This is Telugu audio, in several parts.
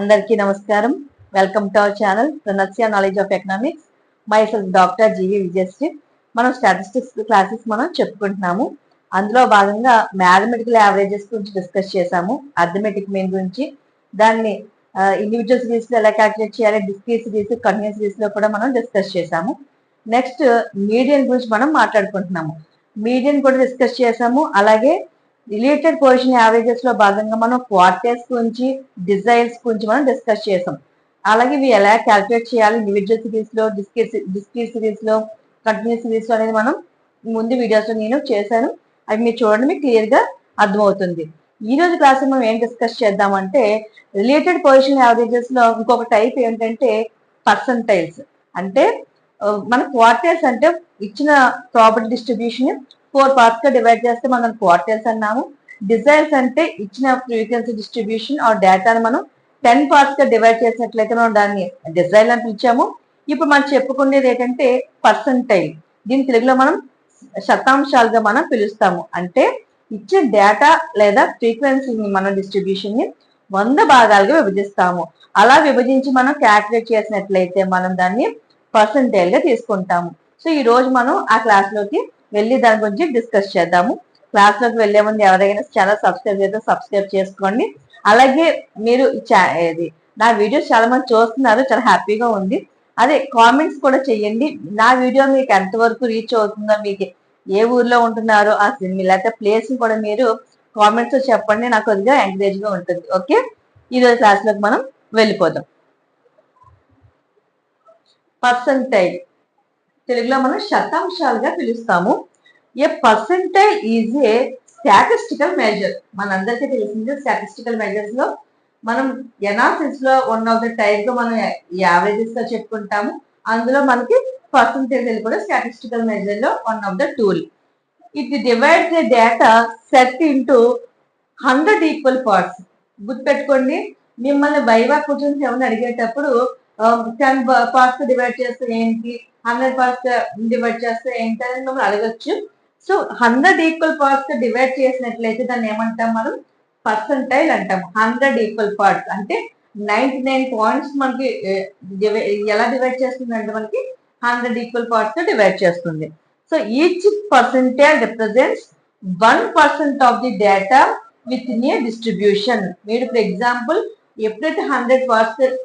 అందరికీ నమస్కారం. వెల్కమ్ టు అవర్ ఛానల్ ప్రనస్య knowledge of economics. Myself doctor G V Vijayasri. మనం స్టాటిస్టిక్స్ క్లాసెస్ మనం చెప్పుకుంటున్నాము. అందులో భాగంగా మ్యాథమెటికల్ యావరేజెస్ గురించి డిస్కస్ చేసాము. అర్థమెటిక్ మీన్ గురించి, దాన్ని ఇండివిజువల్ సిరీస్ లో ఎలా క్యాల్కులేట్ చేయాలి, డిస్క్రీట్ సిరీస్, కంటిన్యూస్ సిరీస్ లో కూడా మనం డిస్కస్ చేసాము. నెక్స్ట్ మీడియన్ గురించి మనం మాట్లాడుకుంటున్నాము. మీడియన్ కూడా డిస్కస్ చేసాము. అలాగే రిలేటెడ్ పొజిషన్ యావరేజెస్ లో భాగంగా మనం క్వార్టర్స్ గురించి, డిజైల్స్ గురించి మనం డిస్కస్ చేసాం. అలాగే ఇవి ఎలా క్యాల్కులేట్ చేయాలి ఇండివిజువల్ సిరీస్ లో, డిస్క్రీట్ సిరీస్ లో, కంటిన్యూస్ సిరీస్ లో అనేది మనం ముందు వీడియోస్ లో నేను చేశాను. అవి మీరు చూడండి, మీకు క్లియర్ గా అర్థమవుతుంది. ఈ రోజు క్లాస్ మనం ఏం డిస్కస్ చేద్దామంటే, రిలేటెడ్ పొజిషన్ యావరేజెస్ లో ఇంకొక టైప్ ఏంటంటే పర్సంటైల్స్. అంటే మన క్వార్టర్స్ అంటే ఇచ్చిన ప్రాపర్టీ డిస్ట్రిబ్యూషన్ 4 పార్ట్స్ గా డివైడ్ చేస్తే మనం క్వార్టర్స్ అన్నాము. డిజైల్స్ అంటే ఇచ్చిన ఫ్రీక్వెన్సీ డిస్ట్రిబ్యూషన్ ఆ డేటాను మనం 10 పార్ట్స్ గా డివైడ్ చేసినట్లయితే మనం దాన్ని డిజైల్ అని పిలిచాము. ఇప్పుడు మనం చెప్పుకునేది ఏంటంటే పర్సంటైల్. దీని తెలుగులో మనం శతాంశాలుగా మనం పిలుస్తాము. అంటే ఇచ్చిన డేటా లేదా ఫ్రీక్వెన్సీని మన డిస్ట్రిబ్యూషన్ ని 100 భాగాలుగా విభజిస్తాము. అలా విభజించి మనం క్యాల్కులేట్ చేసినట్లయితే మనం దాన్ని పర్సంటైల్ గా తీసుకుంటాము. సో ఈ రోజు మనం ఆ క్లాస్ లోకి వెళ్ళి దాని గురించి డిస్కస్ చేద్దాము. క్లాస్ లోకి వెళ్లే ముందు ఎవరైనా ఛానల్ సబ్స్క్రైబ్ చేస్తే సబ్స్క్రైబ్ చేసుకోండి. అలాగే మీరు నా వీడియోస్ చాలా మంది చూస్తున్నారు, చాలా హ్యాపీగా ఉంది. అదే కామెంట్స్ కూడా చెయ్యండి. నా వీడియో మీకు ఎంతవరకు రీచ్ అవుతుందో, మీకు ఏ ఊర్లో ఉంటున్నారో ఆ సినిమా లేకపోతే ప్లేస్ కూడా మీరు కామెంట్స్ లో చెప్పండి. నాకు కొద్దిగా ఎంకరేజ్ గా ఉంటుంది. ఓకే, ఈరోజు క్లాస్ లోకి మనం వెళ్ళిపోదాం. పర్సంటైల్ తెలుగులో మనం శతాంశాలుగా పిలుస్తాము. A percentile is a statistical measure. మనందరికీ తెలిసిందే, స్టాటిస్టికల్ మెజర్స్ లో మనం ఎనాలిసిస్ లో వన్ ఆఫ్ ద టైప్ గా మనం యావరేజెస్ గా చెప్పుకుంటాము. అందులో మనకి పర్సంటైల్ కూడా స్టాటిస్టికల్ మెజర్ లో one of the tool. It divides the data set into 100 equal parts. గుర్తుపెట్టుకోండి, మిమ్మల్ని వైవా క్వశ్చన్స్ ఏమైనా అడిగేటప్పుడు 10 పార్ట్స్ డివైడ్ చేస్తే ఏంటి, 100 పార్ట్స్ డివైడ్ చేస్తే ఏంటి అని మనం అడగచ్చు. సో 100 ఈక్వల్ పార్ట్స్ డివైడ్ చేసినట్లయితే దాన్ని ఏమంటాం మనం? పర్సంటైల్ అంటాం. 100 ఈక్వల్ పార్ట్స్ అంటే 99 పాయింట్స్ మనకి ఎలా డివైడ్ చేస్తుంది అంటే మనకి 100 ఈక్వల్ పార్ట్స్ తో డివైడ్ చేస్తుంది. So each percentile represents 1% of the data with in a distribution. మీరు ఫర్ ఎగ్జాంపుల్ ఎప్పుడైతే 100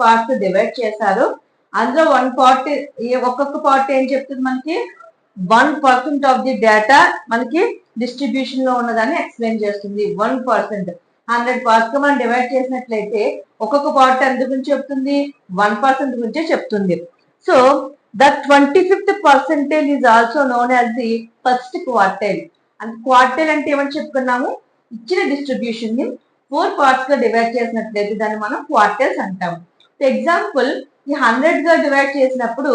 పార్ట్స్ డివైడ్ చేశారో అందులో 1 పార్ట్, ఒక్కొక్క పార్ట్ ఏం చెప్తుంది మనకి? 1% ఆఫ్ ది డేటా మనకి డిస్ట్రిబ్యూషన్ లో ఉన్నదాన్ని ఎక్స్ప్లెయిన్ చేస్తుంది. 1%. 100 పార్ట్స్ గా మనం డివైడ్ చేసినట్లయితే ఒక్కొక్క పార్ట్ ఎంత గురించి చెప్తుంది? 1% గురించే చెప్తుంది. So the 25th percentage is also known as the first quartile. అంటే క్వార్టైల్ అంటే ఏమని చెప్పుకున్నాము? ఇచ్చిన డిస్ట్రిబ్యూషన్ ని 4 పార్ట్స్ గా డివైడ్ చేసినట్లయితే దాన్ని మనం క్వార్టైల్స్ అంటాము. ఫర్ ఎగ్జాంపుల్ ఈ 100 గా డివైడ్ చేసినప్పుడు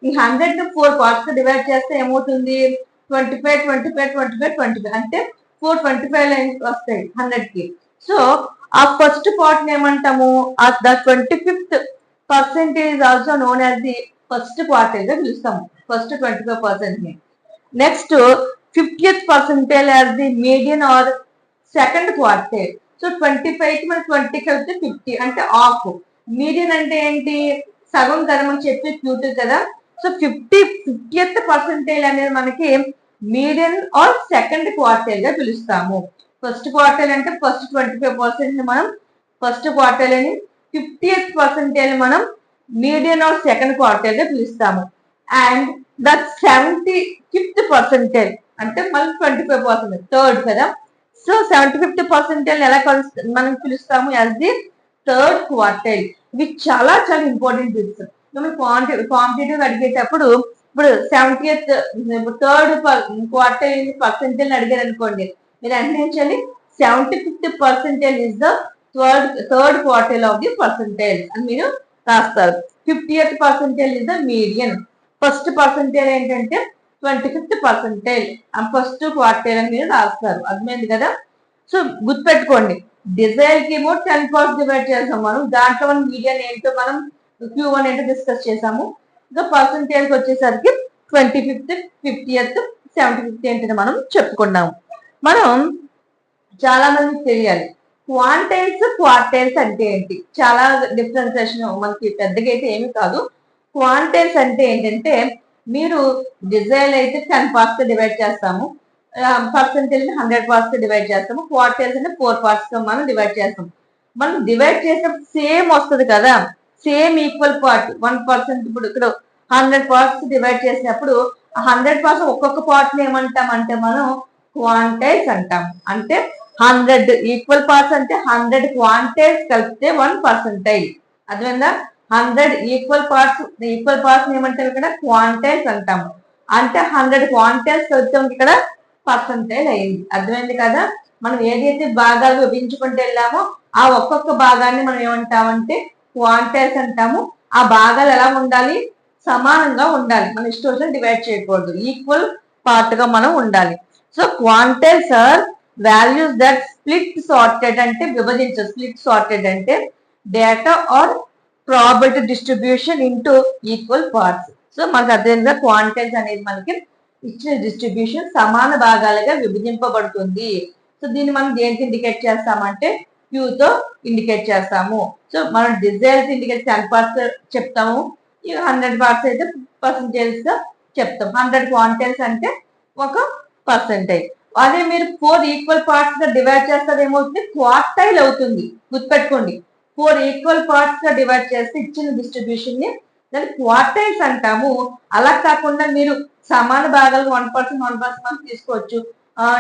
ఈ 100 ని 4 పార్ట్స్ గా డివైడ్ చేస్తే ఏమవుతుంది? 25, 25, 25, 25 అంటే 425 వస్తాయి 100 కి. సో ఆ ఫస్ట్ పార్ట్ ని ఏమంటాము? The 25th percentage also known as the first quartile గా పిలుస్తాము. ఫస్ట్ 25% ని. Next 50th percentage as the median or second quartile. So 25 కి మనకి 20 కలిపితే 50 అంటే ఆఫ్. మీడియన్ అంటే ఏంటి? సగం కదా మనం చెప్పి క్యూట్ కదా. సో 50th పర్సెంటైల్ అనేది మనకి మీడియన్ ఆర్ సెకండ్ క్వార్టైల్ గా పిలుస్తాము. ఫస్ట్ క్వార్టైల్ అంటే ఫస్ట్ 25% ని మనం ఫస్ట్ క్వార్టైల్ అని, 50th పర్సెంటైల్ మనం మీడియన్ ఆర్ సెకండ్ క్వార్టైల్ గా పిలుస్తాము. అండ్ ద 75th పర్సెంటైల్ అంటే మళ్ళీ 25% థర్డ్ కదా. సో 75th పర్సెంటైల్ ఎలా మనం పిలుస్తాము? As the third quartile. ఇవి చాలా చాలా ఇంపార్టెంట్ బిట్స్. మనం కాంపిటేటివ్ అడిగేటప్పుడు ఇప్పుడు 70th థర్డ్ క్వార్టైల్ పర్సెంటైల్ అడిగారు అనుకోండి, మీరు అందించాలి 75th percentile is the third quartile of the percentile అని మీరు రాస్తారు. 50th percentile is the median. First percentile ఏంటంటే 25th పర్సెంటైల్. ఫస్ట్ క్వార్టైల్ అని మీరు రాస్తారు. అర్థమైంది కదా. సో గుర్తుపెట్టుకోండి, డిజైల్ కి ఏమో 10 పార్ట్స్ డివైడ్ చేసాం మనం. దాంట్లో మనం మీడియన్ ఏంటో మనం Q1 ఏంటో డిస్కస్ చేసాము. ఇంకా పర్సెంటేజ్ వచ్చేసరికి 25th, 50th, 75th ఏంటని మనం చెప్పుకున్నాము. మనం చాలా మందికి తెలియాలి, క్వాంటైల్స్ క్వార్టైల్స్ అంటే ఏంటి? చాలా డిఫరెన్సియేషన్ మనకి పెద్దగా అయితే ఏమి కాదు. క్వాంటైల్స్ అంటే ఏంటంటే మీరు డిజైల్ అయితే 10 parts గా డివైడ్ చేస్తాము, పర్సెంటేజ్ 100 parts గా డివైడ్ చేస్తాము, క్వార్టైల్స్ అంటే 4 parts గా మనం డివైడ్ చేస్తాం. మనం డివైడ్ చేసినప్పుడు సేమ్ వస్తుంది కదా, సేమ్ ఈక్వల్ పార్ట్ 1%. ఇప్పుడు ఇక్కడ 100 parts డివైడ్ చేసినప్పుడు 100 parts ఒక్కొక్క పార్ట్ ని ఏమంటాం అంటే మనం క్వాంటైల్స్ అంటాం. అంటే 100 ఈక్వల్ పార్ట్స్ అంటే 100 క్వాంటైల్స్ కలిపితే 1%. అర్థమైందా? 100 ఈక్వల్ పార్ట్స్ ఏమంటారు ఇక్కడ క్వాంటైల్స్ అంటాము. అంటే 100 క్వాంటైల్స్ కలిపితే ఇక్కడ పర్సంటైల్ అయింది. అర్థమైంది కదా? మనం ఏదైతే భాగాలు విభజించుకుంటూ వెళ్ళామో ఆ ఒక్కొక్క భాగాన్ని మనం ఏమంటామంటే క్వాంటైల్స్ అంటాము. ఆ భాగాలు ఎలా ఉండాలి? సమానంగా ఉండాలి. మన ఇష్టం డివైడ్ చేయకూడదు, ఈక్వల్ పార్ట్ గా మనం ఉండాలి. So quantiles are values that split sorted అంటే విభజించు. స్ప్లిట్ సార్టెడ్ అంటే data or probability distribution into equal parts. So మనకు అర్థంగా క్వాంటైల్స్ అనేది మనకి ఇచ్చిన డిస్ట్రిబ్యూషన్ సమాన భాగాలుగా విభజింపబడుతుంది. సో దీన్ని మనం దేనికి ఇండికేట్ చేస్తామంటే Q తో ఇండికేట్ చేస్తాము. సో మనం డిజైల్స్ ఇండికేట్ 10 parts చెప్తాము, ఇక 100 parts అయితే పర్సంటేజ్ గా చెప్తాం. 100 క్వాంటైల్స్ అంటే ఒక పర్సంటేజ్. అదే మీరు 4 ఈక్వల్ పార్ట్స్ గా డివైడ్ చేస్తే ఏమవుతుంది? క్వార్టైల్ అవుతుంది. గుర్తుపెట్టుకోండి, 4 ఈక్వల్ పార్ట్స్ గా డివైడ్ చేస్తే ఇచ్చిన డిస్ట్రిబ్యూషన్ ని దాన్ని క్వార్టైల్స్ అంటాము. అలా కాకుండా మీరు సమాన భాగాలు 1% 1% తీసుకోవచ్చు,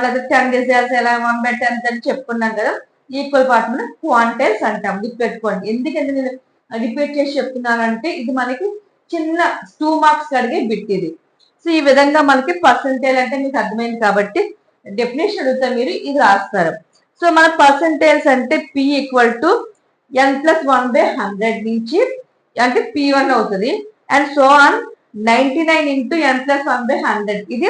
లేదా 10 డిజైల్స్ ఎలా 1/10 అని చెప్పుకున్నాం కదా, ఈక్వల్ పార్ట్ మనం క్వాంటైల్స్ అంటాం. గుర్తుపెట్టుకోండి. ఎందుకంటే నేను రిపీట్ చేసి చెప్తున్నానంటే ఇది మనకి చిన్న 2 marks అడిగే బిట్ ఇది. సో ఈ విధంగా మనకి పర్సంటైల్ అంటే మీకు అర్థమైంది కాబట్టి డెఫినేషన్ అడుగుతా మీరు ఇది రాస్తారు. సో మన పర్సంటైల్స్ అంటే P ఈక్వల్ టు n+1/100 నుంచి అంటే P1 అవుతుంది. And so on 99 into n+1/100 ఇది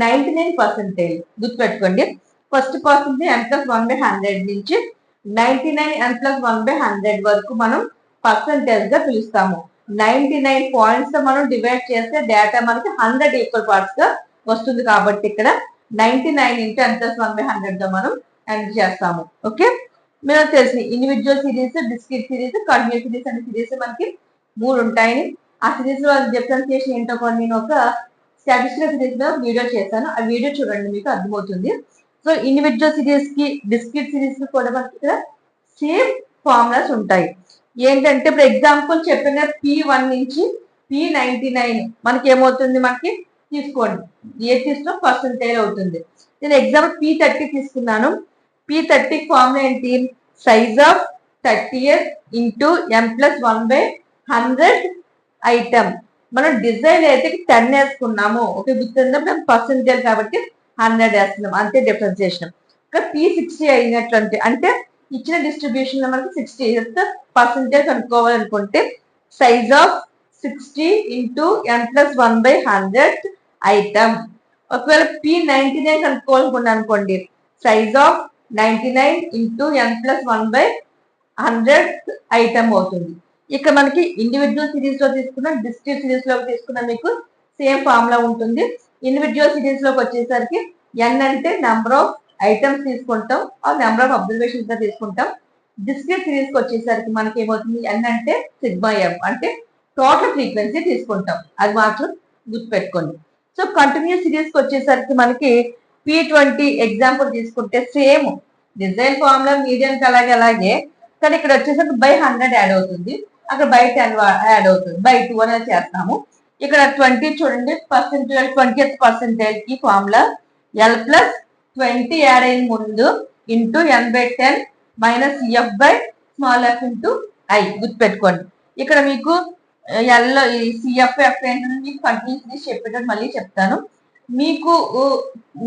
99%. గుర్తుపెట్టుకోండి. ఫస్ట్ పర్సెంటేజ్ n+1/100 నుంచి 99 n+1/100 వరకు మనం పర్సంటేజ్ గా పిలుస్తాము. 99 పాయింట్స్ మనం డివైడ్ చేస్తే డేటా మనకి 100 ఈక్వల్ పార్ట్స్ గా వస్తుంది. కాబట్టి ఇక్కడ 99 ఇంటూ n+1/100 గా మనం ఎంటర్ చేస్తాము. ఓకే, మీరు తెలిసిన individual series, discrete series, continuous series అనే సిరీస్ మనకి 3 ఉంటాయి. ఆ సిరీస్ లో డిఫరెన్సియేషన్ ఏంటో కూడా నేను ఒక స్టాటిస్టికల్ సిరీస్ లో వీడియో చేశాను. ఆ వీడియో చూడండి, మీకు అర్థమవుతుంది. సో ఇండివిజువల్ సిరీస్ కి డిస్క్రీట్ సిరీస్ కి కూడా మనకి ఇక్కడ సేమ్ ఫార్ములాస్ ఉంటాయి. ఏంటంటే ఇప్పుడు ఎగ్జాంపుల్ చెప్పిన P1 నుంచి P99 మనకి ఏమవుతుంది? మనకి తీసుకోండి, ఏ తీసుకున్నా పర్సంటైల్ అవుతుంది. నేను ఎగ్జాంపుల్ P30 తీసుకున్నాను. P30 ఫార్ములా ఏంటి? Size of 30th into n+1/100 item. మనం డిజైన్ అయితే 10 వేసుకున్నాము. ఓకే, గుర్తుందా? పర్సంటైల్ కాబట్టి 100 వేస్తున్నాం, అంతే డిఫరెన్సియేషన్. ఇక్కడ P60 అయినట్లంటే అంటే ఇచ్చిన డిస్ట్రిబ్యూషన్ లో మనకి 60 పర్సంటేజ్ కనుక్కోవాలనుకుంటే size of 60 into n+1/100 item. ఒకవేళ P99 కనుక్కోవాలనుకున్నాను అనుకోండి, size of 99 into n+1/100 item అవుతుంది. ఇక్కడ మనకి ఇండివిజువల్ సిరీస్ లో తీసుకున్న, డిస్క్రీట్ సిరీస్ లో తీసుకున్న మీకు సేమ్ ఫార్ములా ఉంటుంది. ఇండివిజువల్ సిరీస్ లోకి వచ్చేసరికి n అంటే నెంబర్ ఆఫ్ ఐటమ్స్ తీసుకుంటాం, ఆ నెంబర్ ఆఫ్ అబ్జర్వేషన్స్ గా తీసుకుంటాం. డిస్క్రీట్ సిరీస్ కి వచ్చేసరికి మనకి ఏమవుతుంది? n అంటే σm అంటే టోటల్ ఫ్రీక్వెన్సీ తీసుకుంటాం. అది మాత్రం గుర్తుపెట్టుకోండి. సో కంటిన్యూస్ సిరీస్ కి వచ్చేసరికి మనకి P20 ఎగ్జాంపుల్ తీసుకుంటే సేమ్ డిజైన్ ఫార్ములా మీడియం అలాగే కానీ ఇక్కడ వచ్చేసరికి బై 100 యాడ్ అవుతుంది, అక్కడ బై 10 యాడ్ అవుతుంది, బై 2 అనేది చేస్తాము. ఇక్కడ 20 చూడండి, పర్సెంటేజ్ 20th పర్సెంటేజ్ కి ఫార్ములా L+20 యాడ్ అయిన ముందు into n/10 minus f/f into I. గుర్తుపెట్టుకోండి. ఇక్కడ మీకు CF ఏంటంటే మీకు కంటిన్యూస్ చెప్పేటట్టు మళ్ళీ చెప్తాను. మీకు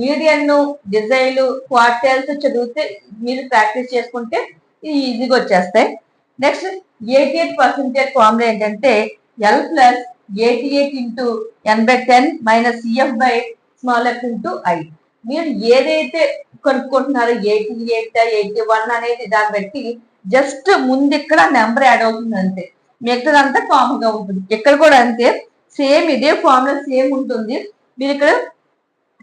మీడియన్, డిజైల్, క్వార్టైల్స్ చదివితే మీరు ప్రాక్టీస్ చేసుకుంటే ఈజీగా వచ్చేస్తాయి. నెక్స్ట్ 88% ఫార్ములా ఏంటంటే L+88 into n/10 minus CF/f into I. మీరు ఏదైతే కనుక్కుంటున్నారో 88 81 అనేది దాన్ని బట్టి జస్ట్ ముందు ఇక్కడ నెంబర్ యాడ్ అవుతుంది అంతే, మిగతాదంతా కామన్ గా ఉంటుంది. ఇక్కడ కూడా అంతే, సేమ్ ఇదే ఫార్ములా సేమ్ ఉంటుంది. మీరు ఇక్కడ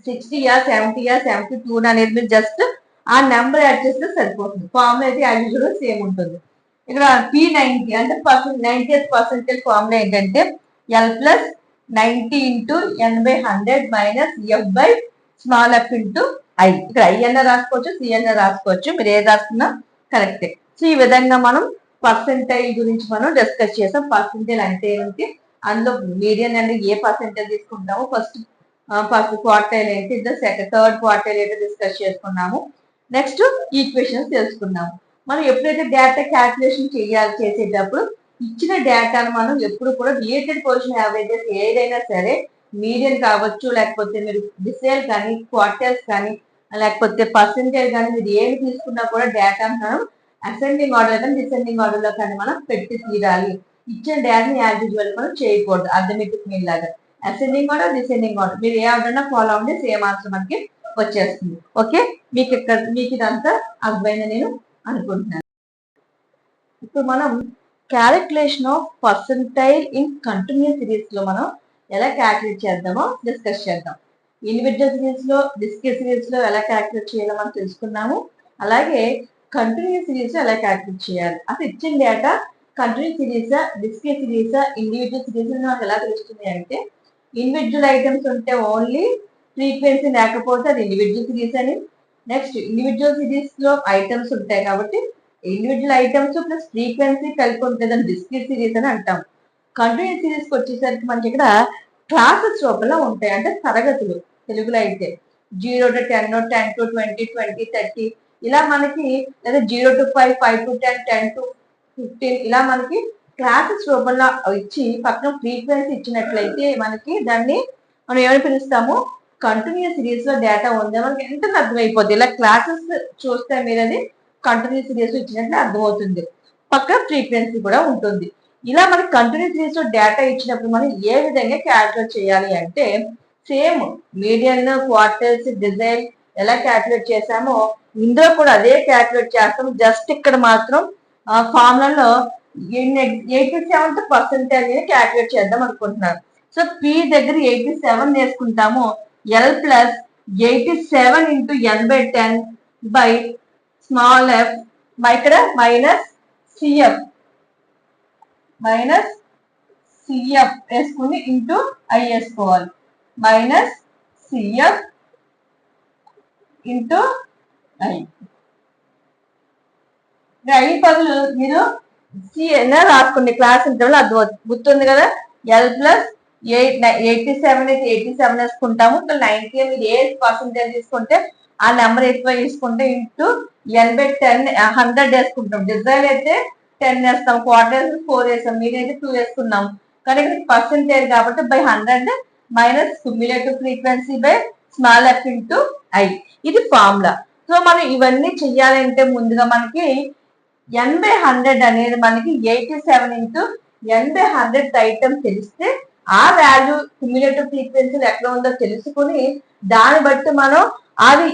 60 72 అనేది మీరు జస్ట్ ఆ నెంబర్ యాడ్ చేస్తే సరిపోతుంది. ఫార్ములా అయితే యాడ్ యూజువల్ సేమ్ ఉంటుంది. ఇక్కడ P90 అంటే 90th పర్సెంటేజ్ ఫార్ములా ఏంటంటే L plus 90 into N/100 minus F by small F into I. ఇక్కడ ఐ అన్న రాసుకోవచ్చు, సి అన్న రాసుకోవచ్చు, మీరు ఏది రాసుకున్నా కరెక్టే. సో ఈ విధంగా మనం పర్సెంటేజ్ గురించి మనం డిస్కస్ చేసాం. పర్సెంటేజ్ అంటే ఏంటి, అందులో మీడియన్ అంటే ఏ పర్సెంటేజ్ తీసుకుంటాము, ఫస్ట్ క్వార్టైల్ ఏంటి, థర్డ్ క్వార్టైల్ ఏంటో డిస్కస్ చేసుకున్నాము. నెక్స్ట్ ఈక్వేషన్స్ తెలుసుకున్నాము. మనం ఎప్పుడైతే డేటా క్యాల్కులేషన్ చేసేటప్పుడు ఇచ్చిన డేటాను మనం ఎప్పుడు కూడా రిలేటెడ్ పొజిషన్ యావరేజెస్ ఏదైనా సరే, మీడియన్ కావచ్చు, లేకపోతే మీరు డిసైల్ కానీ, క్వార్టర్స్ కానీ, లేకపోతే పర్సెంటేజ్ కానీ, మీరు ఏమి తీసుకున్నా కూడా డేటాను మనం అసెండింగ్ ఆర్డర్ కానీ డిసెండింగ్ ఆర్డర్ లో కానీ మనం పెట్టి తీరాలి. ఇచ్చిన డేటాని యాజ్ యూజువల్ మనం చేయకూడదు. అర్థమెటిక్ మీన్ లాగా అసెండింగ్ ఆర్డర్ డిసెండింగ్ ఆర్డర్ మీరు ఏ ఆర్డర్ ఫాలో అవ్వండి, సేమ్ ఆన్సర్ మనకి వచ్చేస్తుంది. ఓకే, మీకు ఇదంతా అర్థమైందని నేను అనుకుంటున్నాను. ఇప్పుడు మనం calculation of percentile in continuous series లో మనం ఎలా క్యాలిక్యులేట్ చేద్దామో డిస్కస్ చేద్దాం. ఇండివిజువల్ సిరీస్ లో, డిస్క్రీట్ సిరీస్ లో ఎలా క్యాలిక్యులేట్ చేయాలో మనం తెలుసుకున్నాము. అలాగే కంటిన్యూస్ సిరీస్ లో ఎలా క్యాలిక్యులేట్ చేయాలి, అసలు ఇచ్చిన డేటా కంటిన్యూస్ సిరీసా, డిస్క్రీట్ సిరీసా, ఇండివిజువల్ సిరీస్ మనకు ఎలా తెలుస్తుంది అంటే, ఇండివిజువల్ ఐటమ్స్ ఉంటే ఓన్లీ ఫ్రీక్వెన్సీ లేకపోతే అది ఇండివిజువల్ సిరీస్ అని. నెక్స్ట్ ఇండివిజువల్ సిరీస్ లో ఐటమ్స్ ఉంటాయి కాబట్టి ఇండివిజువల్ ఐటమ్స్ ప్లస్ ఫ్రీక్వెన్సీ కలిపి ఉంటుంది అని డిస్క్రీట్ సిరీస్ అని అంటాం. కంటిన్యూస్ సిరీస్ కి వచ్చేసరికి మనకి ఇక్కడ క్లాసెస్ రూపంలో ఉంటాయి, అంటే తరగతులు. తెలుగులో అయితే 0 to 10, 10 to 20, 20, 30 ఇలా మనకి, లేదా 0 to 5, 5 to 10, 10 to 15 ఇలా మనకి క్లాసెస్ రూపంలో ఇచ్చి పక్కన ఫ్రీక్వెన్సీ ఇచ్చినట్లయితే మనకి దాన్ని మనం ఏమని పిలుస్తాము, కంటిన్యూస్ సిరీస్ లో డేటా ఉంది మనకి ఎంత అర్థమైపోద్ది. ఇలా క్లాసెస్ చూస్తే మీరు అది కంటిన్యూస్ సిరీస్ ఇచ్చినట్లు అర్థమవుతుంది. పక్కన ఫ్రీక్వెన్సీ కూడా ఉంటుంది. ఇలా మనకి కంటిన్యూస్ సిరీస్ లో డేటా ఇచ్చినప్పుడు మనం ఏ విధంగా క్యాల్కులేట్ చేయాలి అంటే, సేమ్ మీడియన్, క్వార్టర్స్, డిజైన్ ఎలా క్యాల్కులేట్ చేసామో ఇందులో కూడా అదే క్యాల్కులేట్ చేస్తాం. జస్ట్ ఇక్కడ మాత్రం ఫార్ములాలో 87th పర్సెంటేజ్ క్యాల్కులేట్ చేద్దాం అనుకుంటున్నాను. సో పి దగ్గర 87 వేసుకుంటాము. L plus 87 into N/10 by small f, ఇక్కడ మైనస్ సిఎఫ్ వేసుకుని ఇంటూ ఐ వేసుకోవాలి. Minus CF into I. I బదులు మీరు సి రాసుకోండి, క్లాస్ ఇంటర్వల్ అర్థం గుర్తుంది కదా. ఎల్ ప్లస్ 87 అయితే 87 వేసుకుంటాము. 90 మీరు ఏ పర్సెంటేజ్ తీసుకుంటే ఆ నెంబర్ ఎక్కువ తీసుకుంటే ఇంటూ N/10 100 వేసుకుంటాం. డిజైన్ అయితే 10 వేస్తాం, క్వార్టర్స్ 4 వేస్తాం, మీరైతే 2 వేసుకున్నాం. కానీ ఇక్కడ పర్సెంటేజ్ కాబట్టి by 100 minus cumulative frequency by small F into I. ఇది ఫార్ములా. సో మనం ఇవన్నీ చెయ్యాలంటే ముందుగా మనకి N/100 అనేది మనకి 87 ఇంటూ N/100 ఐటమ్ తెలిస్తే ఆ వాల్యూ క్యుములేటివ్ ఫ్రీక్వెన్సీ ఎక్కడ ఉందో తెలుసుకుని దాన్ని బట్టి మనం అది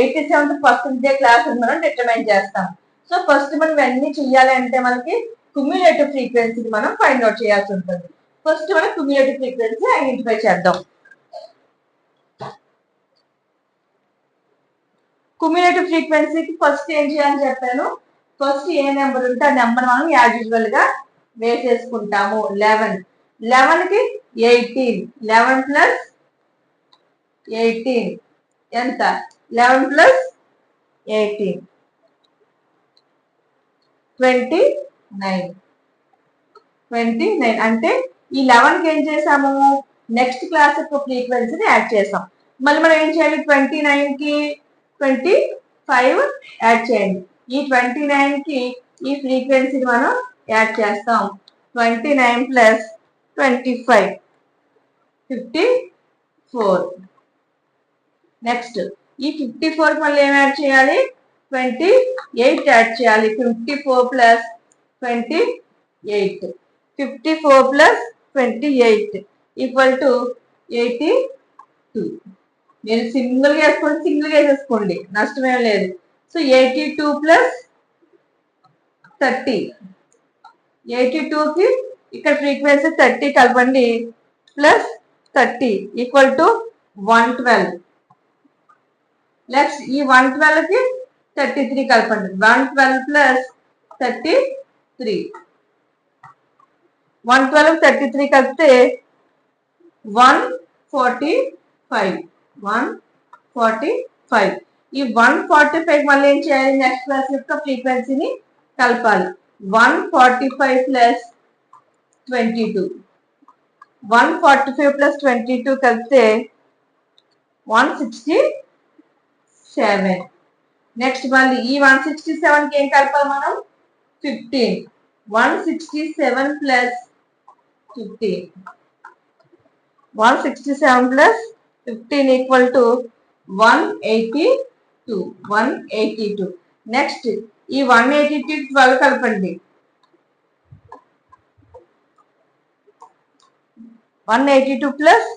87th పర్సెంటేజ్ క్లాస్ మనం డిటర్మైన్ చేస్తాం. సో ఫస్ట్ మనం ఇవన్నీ చెయ్యాలి అంటే మనకి క్యుములేటివ్ ఫ్రీక్వెన్సీ మనం ఫైండ్ అవుట్ చేయాల్సి ఉంటుంది. ఫస్ట్ మనం క్యుములేటివ్ ఫ్రీక్వెన్సీ ఐడెంటిఫై చేద్దాం. క్యుములేటివ్ ఫ్రీక్వెన్సీకి ఫస్ట్ ఏం చేయాలని చెప్పాను, ఫస్ట్ ఏ నెంబర్ ఉంటే ఆ నెంబర్ మనం యాజ్ యూజువల్ గా వేసేసుకుంటాము. 11 కి 18, 11 ప్లస్ 18 ఎంత, 11 ప్లస్ 18 29 అంటే ఈ 11కి ఏం చేసాము, నెక్స్ట్ క్లాస్ యొక్క ఫ్రీక్వెన్సీని యాడ్ చేసాం. మళ్ళీ మనం ఏం చేయాలి, 29కి 25 యాడ్ చేయండి. ఈ 29కి ఈ ఫ్రీక్వెన్సీని మనం యాడ్ చేస్తాం. 29 ప్లస్ 25 54. నెక్స్ట్ ఈ 54 మళ్ళీ ఏం యాడ్ చేయాలి, 28 యాడ్ చేయాలి. 54 ప్లస్ 28, 54 ప్లస్ 28 ఈక్వల్ టు 82. మీరు సింగిల్ గా వేసేసుకోండి, నష్టమేం లేదు. సో 82 ప్లస్ 30, 82కి ఇక్కడ ఫ్రీక్వెన్సీ 30 కలపండి, ప్లస్ 30 ఈక్వల్ టు 112. నెక్స్ట్ ఈ 112 కి 33 కలపండి. 112 ప్లస్ 33, 112 33 కలిపితే 145, 145. ఈ 145 మళ్ళీ ఏం చేయాలి? నెక్స్ట్ క్లాస్ యొక్క ఫ్రీక్వెన్సీని కలపాలి. 145 ప్లస్ 22, 145 ప్లస్ 22 కలిపితే 167. నెక్స్ట్ మళ్ళీ ఈ 167 కి ఏం కలపాలి మనం? 15. 167 plus 15, 167 plus 15 equal to 182, 182. Next ఈ 182 12 కలపండి. 182 ప్లస్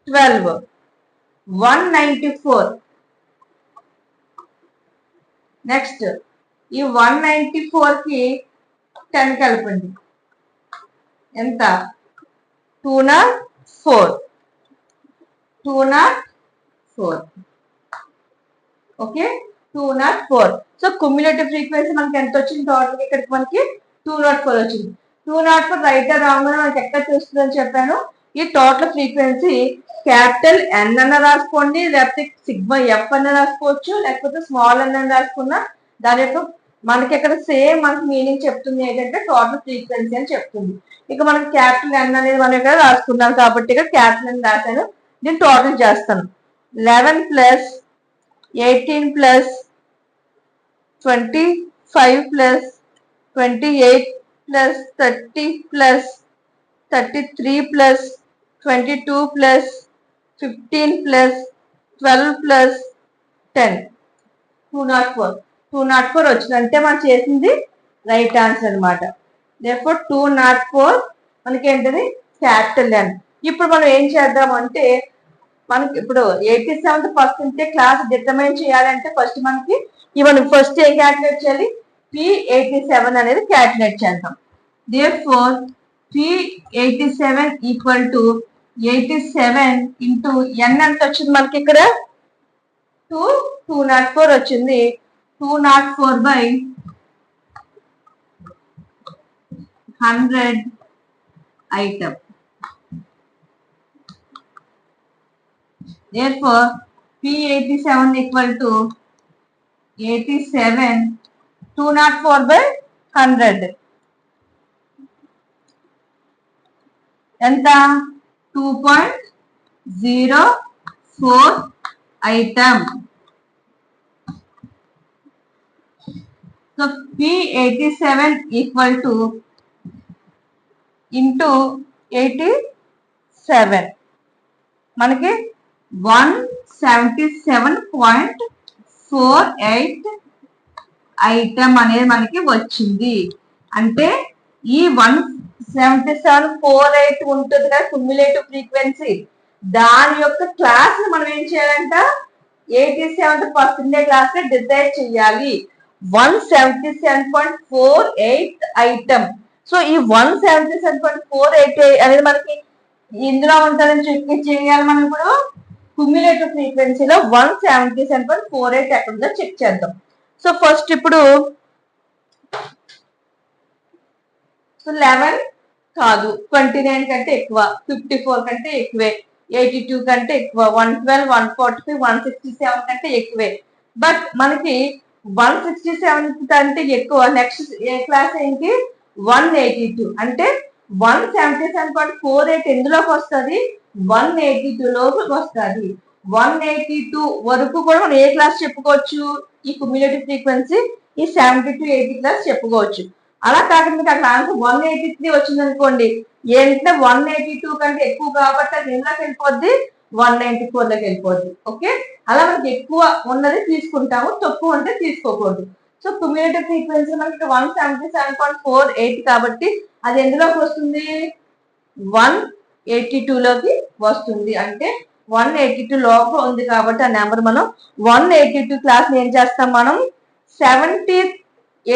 12, 194. నెక్స్ట్ ఈ 194 కి 10 కలపండి. ఎంత? 204, 204. ఓకే, 204. సో క్యుములేటివ్ ఫ్రీక్వెన్సీ మనకి ఎంత వచ్చింది? టోటల్ ఇక్కడికి మనకి 204 వచ్చింది. 204 రైట్ రాంగ్ అని మనకి ఎక్కడ చూస్తుందని చెప్పాను. ఈ టోటల్ ఫ్రీక్వెన్సీ క్యాపిటల్ ఎన్ అన్న రాసుకోండి, లేకపోతే సిగ్మా ఎఫ్ అన్న రాసుకోవచ్చు, లేకపోతే స్మాల్ ఎన్ అని రాసుకున్నా దాని యొక్క మనకి ఇక్కడ సేమ్ మనకి మీనింగ్ చెప్తుంది. ఏంటంటే టోటల్ ఫ్రీక్వెన్సీ అని చెప్తుంది. ఇక మనకి క్యాపిటల్ ఎన్ అనేది మనం ఇక్కడ రాసుకున్నాం కాబట్టి ఇక్కడ క్యాపిటల్ ఎన్ రాశాను. దీన్ని టోటల్ చేస్తాను. 11 plus 18 plus 25 plus 28 plus 30 plus 33 plus 22 plus 15 plus 12 plus 10, 204 వచ్చింది. అంటే మనం చేసింది రైట్ ఆన్సర్ అనమాట. therefore 204 మనకి ఏంటది? Capital N. ఇప్పుడు మనం ఏం చేద్దాం అంటే మనకి ఇప్పుడు 87th పర్సెంటేజ్ క్లాస్ డిటర్మైన్ చేయాలంటే ఫస్ట్ మనకి ఇవన్నీ ఫస్ట్ ఏం క్యాలిక్యులేట్ చేయాలి? P87 అనేది క్యాలిక్యులేట్ చేద్దాం. therefore P87 equal to 87 into n ఎంత వచ్చింది మనకి? ఇక్కడ 204 వచ్చింది. 204 by 100 item. Therefore P87 equal to 87 204 by 100 ఎంత? 2.04 item. So P87 equal to into 87 మనకి 177.48 ఐటమ్ అనేది మనకి వచ్చింది. అంటే ఈ 177.48 ఉంటుంది కదా క్యుములేటివ్ ఫ్రీక్వెన్సీ, దాని యొక్క క్లాస్ మనం ఏం చేయాలంట? 87th పర్సెంటేజ్ క్లాస్ డిసైడ్ చేయాలి. 177.48 ఐటమ్. సో ఈ 177.48 అనేది మనకి ఇందులో ఉంటుందని చెక్ చేయాలి. మనం ఇప్పుడు క్యుములేటివ్ ఫ్రీక్వెన్సీలో 177.48 ఎక్కడ ఉందో చెక్ చేద్దాం. సో ఫస్ట్ ఇప్పుడు 11 కాదు, 29 కంటే ఎక్కువ, 54 కంటే ఎక్కువే, 82 కంటే ఎక్కువ, 112, 145, 167 కంటే ఎక్కువే. బట్ మనకి 167 కంటే ఎక్కువ నెక్స్ట్ ఏ క్లాస్ ఏంటి? 182. అంటే 177.48 ఎందులోకి వస్తుంది? 182 లోకి వస్తుంది. 182 వరకు కూడా మనం ఏ క్లాస్ చెప్పుకోవచ్చు? ఈ క్యుములేటివ్ ఫ్రీక్వెన్సీ ఈ 70 to 80 క్లాస్ చెప్పుకోవచ్చు. అలా కాకుండా మీకు అక్కడ ఆన్సర్ 183 వచ్చింది అనుకోండి, ఏంటంటే 182 కంటే ఎక్కువ కాబట్టి అది ఎందులోకి వెళ్ళిపోద్ది? 194 లోకి వెళ్ళిపోద్ది. ఓకే, అలా మనకి ఎక్కువ ఉన్నది తీసుకుంటాము, తక్కువ ఉంటే తీసుకోకూడదు. సో క్యుములేటివ్ ఫ్రీక్వెన్సీ మనకి 177.48 కాబట్టి అది ఎందులోకి వస్తుంది? 182 లోకి వస్తుంది. అంటే 182 లోపల ఉంది కాబట్టి ఆ నెంబర్ మనం 182 క్లాస్ ఏం చేస్తాం? మనం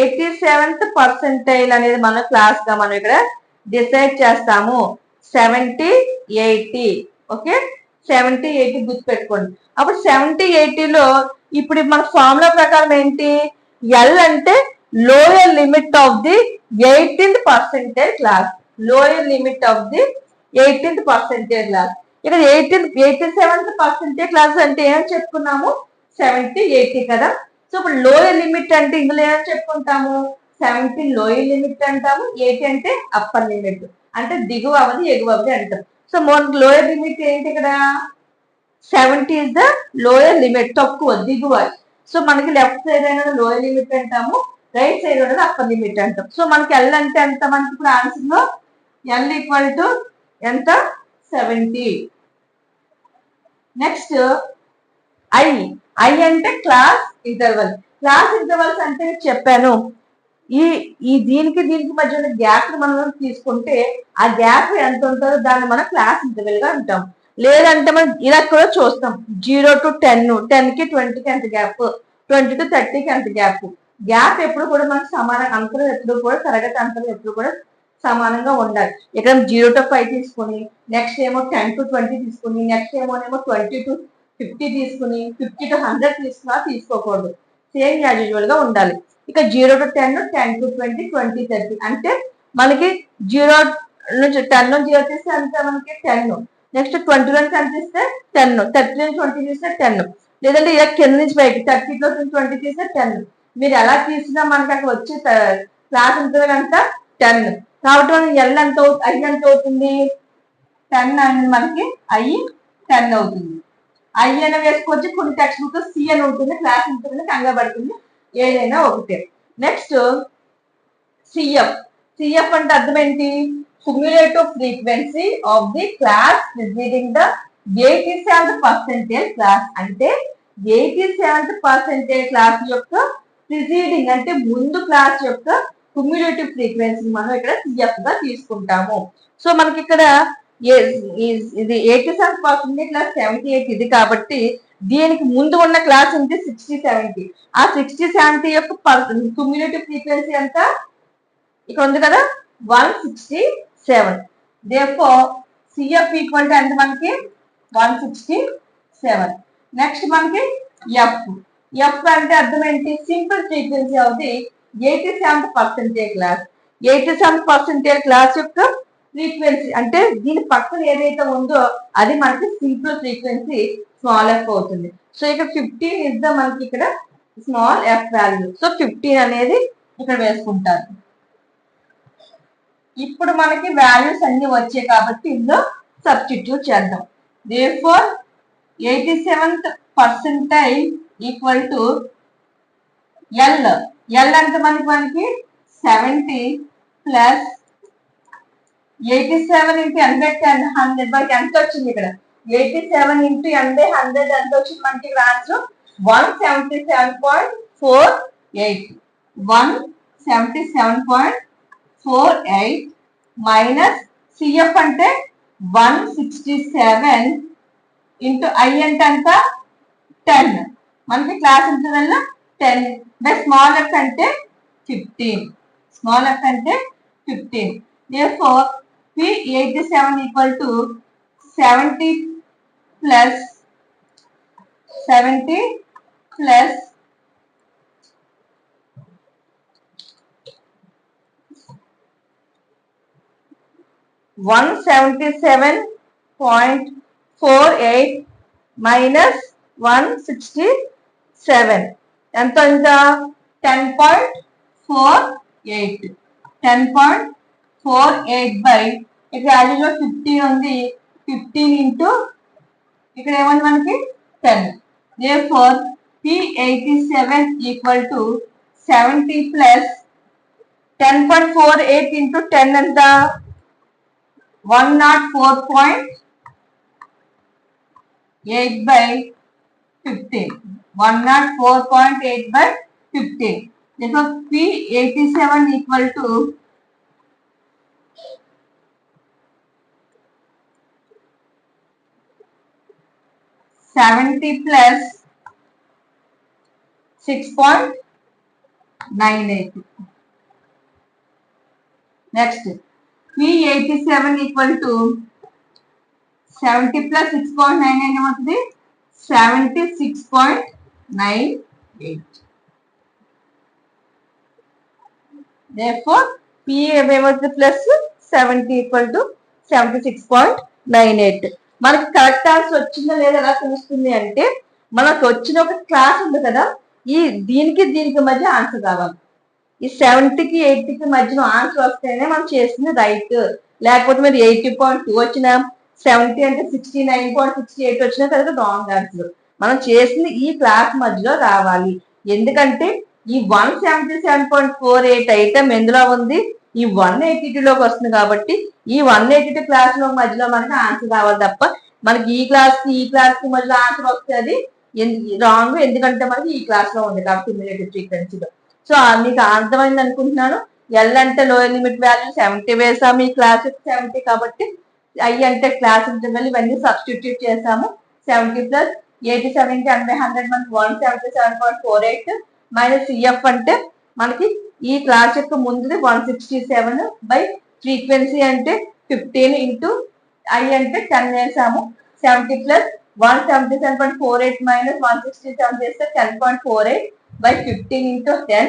87th పర్సెంటైల్ అనేది మన క్లాస్ గా మనం ఇక్కడ డిసైడ్ చేస్తాము. 70, 80. ఓకే, 70, 80 గుర్తు పెట్టుకోండి. అప్పుడు 70, 80లో ఇప్పుడు మన ఫార్ములా ప్రకారం ఏంటి, ఎల్ అంటే lower limit of the 18th percentage class, lower limit of the 18th percentage class. ఇక్కడ 87th పర్సెంటేజ్ క్లాస్ అంటే ఏమని చెప్పుకున్నాము, 70, 80 కదా. సో ఇప్పుడు లోయర్ లిమిట్ అంటే ఇందులో ఏమని చెప్పుకుంటాము, 70 లోయర్ లిమిట్ అంటాము, 80 అంటే అప్పర్ లిమిట్, అంటే దిగువ అవధి ఎగువ అవధి అంటాం. సో మనకి లోయర్ లిమిట్ ఏంటి ఇక్కడ, 70 ఇస్ ద లోయర్ లిమిట్, తక్కువ దిగువ. సో మనకి లెఫ్ట్ సైడ్ అనేది లోయర్ లిమిట్ అంటాము, రైట్ సైడ్ అనేది అప్పర్ లిమిట్ అంటాం. సో మనకి ఎల్ అంటే ఎంత, మనకి ఇప్పుడు ఆన్సర్ లో ఎల్ ఈక్వల్ టు ఎంత, 70. నెక్స్ట్ ఐ, ఐ అంటే క్లాస్ ఇంటర్వల్. క్లాస్ ఇంటర్వల్స్ అంటే చెప్పాను, ఈ దీనికి మధ్య ఉన్న గ్యాప్ మనం తీసుకుంటే ఆ గ్యాప్ ఎంత ఉంటుందో దాన్ని మనం క్లాస్ ఇంటర్వెల్ గా అంటాం. లేదంటే మనం ఇలా కూడా చూస్తాం, 0 to 10, 10 కి 20 కి ఎంత గ్యాప్, 20 to 30 కి ఎంత గ్యాప్. గ్యాప్ ఎప్పుడు కూడా మనకు సమానం, అంతరం ఎప్పుడు కూడా తరగతి అంతరం ఎప్పుడు కూడా సమానంగా ఉండాలి. ఇక్కడ 0 to 5 తీసుకుని, నెక్స్ట్ ఏమో 10 to 20 తీసుకుని, నెక్స్ట్ ఏమో 20 to 50 తీసుకుని, 50 to 100 తీసుకున్నా తీసుకోకూడదు, సేమ్ యాజ్ యూజువల్ గా ఉండాలి. ఇక 0 to 10, 10 to 20, 20, 30 అంటే మనకి 0 నుంచి 10 నుంచి 0 తీస్తే అంతే మనకి 10, నెక్స్ట్ 20 నుంచి ఎంత తీస్తే 10, 30 నుంచి 20 తీస్తే 10, లేదంటే ఇలా కింద నుంచి పైకి 30 నుంచి 20 తీస్తే 10. మీరు ఎలా తీసినా మనకి అక్కడ వచ్చే క్లాస్ ఇంటర్వెల్ అంతా 10. కాబట్టి మనం ఎల్ ఎంత ఐ ఎంత అవుతుంది, 10 అనేది మనకి ఐ 10 అవుతుంది. ఐ అని వేసుకోవచ్చు, కొన్ని టెక్స్ట్ బుక్ సి అని ఉంటుంది, క్లాస్ ఇంటర్వెల్ కంగారు పడుతుంది, ఏదైనా ఒకటే. నెక్స్ట్ సిఎఫ్, సిఎఫ్ అంటే అర్థం ఏంటి, cumulative frequency of the class preceding the 87th percentage class. అంటే 87th పర్సెంటేజ్ క్లాస్ యొక్క ప్రిసీడింగ్ అంటే ముందు క్లాస్ యొక్క క్యుములేటివ్ ఫ్రీక్వెన్సీ మనం ఇక్కడ సిఎఫ్ గా తీసుకుంటాము. సో మనకి ఇక్కడ ఇది 87th పర్సెంటేజ్ క్లాస్ 78 ఇది కాబట్టి దీనికి ముందు ఉన్న క్లాస్ ఉంది 60, 70. ఆ 60, 70 యొక్క క్యుములేటివ్ ఫ్రీక్వెన్సీ ఎంత, ఇక్కడ ఉంది కదా 167. therefore CF ఈక్వల్ టు ఎంత మనకి 167. నెక్స్ట్ మనకి ఎఫ్, ఎఫ్ అంటే అర్థం ఏంటి, simple frequency of the 87th percentage class. 87th percentage class యొక్క ఫ్రీక్వెన్సీ అంటే దీని పక్కన ఏదైతే ఉందో అది మనకి సింపుల్ ఫ్రీక్వెన్సీ స్మాల్ ఎఫ్ అవుతుంది. సో ఇక్కడ 15 ఇస్ ద మనకి ఇక్కడ స్మాల్ ఎఫ్ వాల్యూ. సో 15 అనేది ఇక్కడ వేసుకుంటారు. ఇప్పుడు మనకి వాల్యూస్ అన్ని వచ్చాయి కాబట్టి ఇందులో సబ్స్టిట్యూట్ చేద్దాం. therefore 87th percentile equal to L, L అంటే మనకి 70 ప్లస్ 87 into 110, 100 by ఎంత వచ్చింది ఇక్కడ, 87 into 100, 100 ఎంత వచ్చింది మనకి ఆన్సర్ 177.48. 177.48 మైనస్ సిఎఫ్ అంటే 167 ఇంటూ ఐ అంటే అంత 10, మనకి class interval 10 by small F అంటే 15, స్మాల్ ఎఫ్ అంటే 15. therefore P87 equal to 70 plus 177.48 minus 167 ఎంత ఇంకా 10.48, 10.48 by ఇక్కడ వాల్యూలో 15 ఉంది, 15 ఇంటూ ఇక్కడ ఏముంది మనకి 10. therefore P87 equal to 70 plus 10.48 into 10 ఎంత 104.8 by 15, 104.8 by 15. therefore P87 equal to 70 plus 6.98. next P87 equal to 70 plus 6.98 ఏమవుతుంది 76.98. 9.8. Therefore, P ఏమవుతుంది ప్లస్ 70 ఈక్వల్ టు 76.98. మనకి కరెక్ట్ ఆన్సర్ వచ్చిందా లేదా ఎలా తెలుస్తుంది అంటే మనకు వచ్చిన ఒక క్లాస్ ఉంది కదా, ఈ దీనికి మధ్య ఆన్సర్ కావాలి. ఈ 70కి 80కి మధ్యలో ఆన్సర్ వస్తేనే మనం చేసింది రైట్. లేకపోతే మీరు 80.2 వచ్చిన 70 అంటే 69.68 వచ్చినా కదా రాంగ్ ఆన్సర్. మనం చేసింది ఈ క్లాస్ మధ్యలో రావాలి. ఎందుకంటే ఈ 177.48 ఐటమ్ ఎందులో ఉంది, ఈ 182లోకి వస్తుంది. కాబట్టి ఈ 182 క్లాస్ లో మధ్యలో మనకి ఆన్సర్ రావాలి తప్ప మనకి ఈ క్లాస్ కి మధ్యలో ఆన్సర్ వస్తే అది రాంగ్. ఎందుకంటే మనకి ఈ క్లాస్ లో ఉంది కాబట్టి క్యుములేటివ్ ఫ్రీక్వెన్సీలో. సో మీకు అర్థమైంది అనుకుంటున్నాను. ఎల్ అంటే లోయర్ లిమిట్ వాల్యూ 70 వేసాము, ఈ క్లాస్ 70 కాబట్టి ఐ అంటే క్లాస్ ఇంటర్వెల్ ఇవన్నీ సబ్స్టిట్యూట్ చేసాము. 70 ప్లస్ 87 అంటే 100 మనకి 177.48 మైనస్ సిఎఫ్ అంటే మనకి ఈ క్లాస్ యొక్క ముందుది 167 బై ఫ్రీక్వెన్సీ అంటే 15 ఇంటూ ఐ అంటే 10 వేసాము. 70 ప్లస్ 177.48 మైనస్ 167 చేస్తే 10.48 by 15 into 10.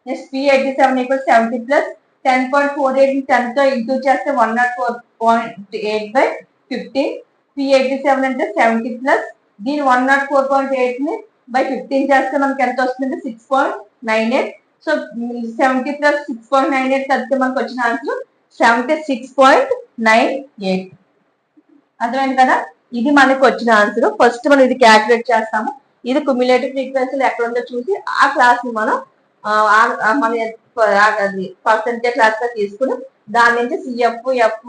Yes, P87 equals 70 plus 10.48 10 తో ఇంటూ చేస్తే 104.8 by 15. P87 అంటే 70 ప్లస్ దీని 104.8 ని బై 15 చేస్తే మనకి ఎంత వస్తుంది 6.98. సో 70 ప్లస్ 6.98 కలిపితే మనకు వచ్చిన ఆన్సర్ 76.98. అర్థమైంది కదా, ఇది మనకు వచ్చిన ఆన్సర్. ఫస్ట్ మనం ఇది క్యాల్కులేట్ చేస్తాము. ఇది క్యుములేటివ్ ఫ్రీక్వెన్సీలు ఎక్కడ ఉందో చూసి ఆ క్లాస్ ని మనం మన పర్సెంటేజ్ క్లాస్ గా తీసుకుని దాని నుంచి సిఎఫ్ ఎఫ్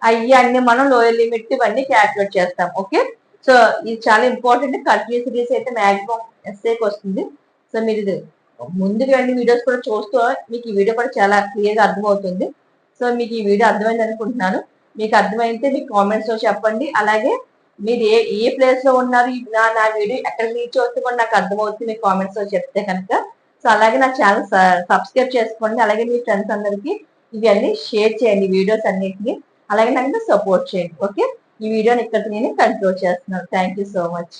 అయ్యి అన్ని మనం లోయర్ లిమిట్ ఇవన్నీ క్యాల్కులేట్ చేస్తాం. ఓకే, సో ఇది చాలా ఇంపార్టెంట్. కంటిన్యూస్ సిరీస్ అయితే మాక్సిమం ఎస్ఏకి వస్తుంది. సో మీరు ఇది ముందుగా అన్ని వీడియోస్ కూడా చూస్తూ మీకు ఈ వీడియో కూడా చాలా క్లియర్ గా అర్థమవుతుంది. సో మీకు ఈ వీడియో అర్థమైంది అనుకుంటున్నాను. మీకు అర్థమైతే మీకు కామెంట్స్ లో చెప్పండి. అలాగే మీరు ఏ ప్లేస్ లో ఉన్నారు, నా వీడియో ఎక్కడ రీచ్ అవుతుంది కూడా నాకు అర్థమవుతుంది మీకు కామెంట్స్ లో చెప్తే కనుక. సో అలాగే నా ఛానల్ సబ్స్క్రైబ్ చేసుకోండి. అలాగే మీ ఫ్రెండ్స్ అందరికి ఇవన్నీ షేర్ చేయండి వీడియోస్ అన్నిటిని. అలాగే నాకు సపోర్ట్ చేయండి. ఓకే, ఈ వీడియోని ఇక్కడ నేను కంక్లూడ్ చేస్తున్నాను. Thank you so much.